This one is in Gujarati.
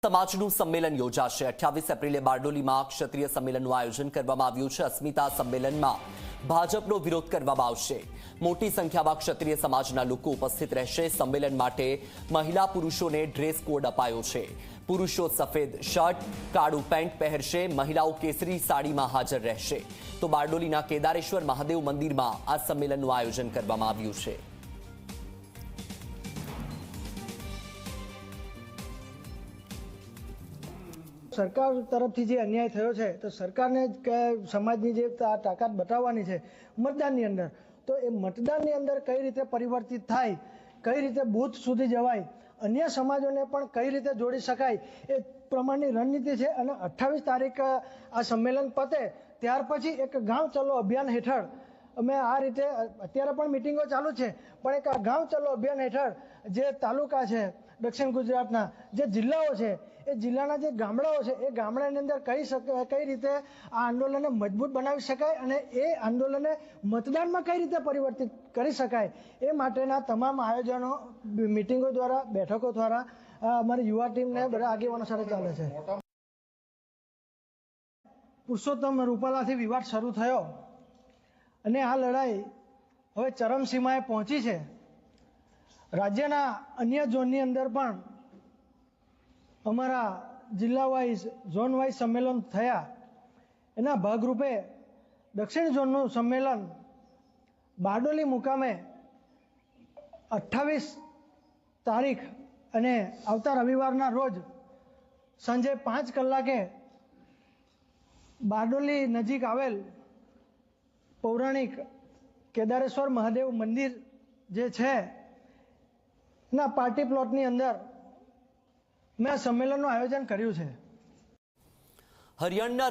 સમાજનું સંમેલન યોજાશે 28 એપ્રિલે બારડોલીમાં ક્ષત્રિય સંમેલનનું આયોજન કરવામાં આવ્યું છે। અસ્મિતા સંમેલનમાં ભાજપનો વિરોધ કરવામાં આવશે। મોટી સંખ્યામાં ક્ષત્રિય સમાજના લોકો ઉપસ્થિત રહેશે। સંમેલન માટે મહિલા પુરુષોને ડ્રેસ કોડ અપાયો છે। પુરુષો સફેદ શર્ટ કાળું પેન્ટ પહેરશે, મહિલાઓ કેસરી સાડીમાં હાજર રહેશે। તો બારડોલીના કેદારેશ્વર મહાદેવ મંદિરમાં આ સંમેલનનું આયોજન કરવામાં આવ્યું છે। सरकार तरफथी जे अन्याय थयो छे तो सरकारने समाजनी जे ताकत बताववानी छे मतदाननी अंदर, तो ए मतदाननी अंदर कई रीते परिवर्तित थाय, कई रीते बूथ सुधी जवाय, अन्य समाजोने पण कई रीते जोड़ी शकाय ए प्रमाणनी रणनीति छे। अने 28 तारीख आ सम्मेलन पते त्यार पछी एक गांव चलो अभियान हेठळ अमे आ रीते अत्यारे पण मीटिंगो चालू छे, पण एक गांव चलो अभियान हेठळ जे तालुका छे दक्षिण गुजरातना जे जिल्लाओ छे ए जिल्लाना जे गामडाओ छे ए गामडानी अंदर कई रीते आ आंदोलनने मजबूत बनावी शकाय अने ए आंदोलनने मतदाનમાં कई रीते परिवर्तित કરી શકાય એ માટેના તમામ આયોજનો મીટિંગો દ્વારા બેઠકો દ્વારા અમારી યુવા ટીમને બધા આગેવાનો સાથે ચાલે છે। પુરુષોત્તમ રૂપાલાથી વિવાદ શરૂ થયો અને આ લડાઈ હવે ચરમસીમાએ પહોંચી છે। રાજ્યના અન્ય ઝોનની અંદર પણ અમારા જિલ્લા વાઇઝ ઝોન વાઇઝ સંમેલન થયા। એના ભાગરૂપે દક્ષિણ ઝોનનું સંમેલન બારડોલી મુકામે 28 તારીખ અને આવતા રવિવારના રોજ સાંજે 5 કલાકે બારડોલી નજીક આવેલ પૌરાણિક કેદારેશ્વર મહાદેવ મંદિર જે છે ના પાર્ટી પ્લોટની અંદર મેં સંમેલનનું આયોજન કર્યું છે। હરિયાણા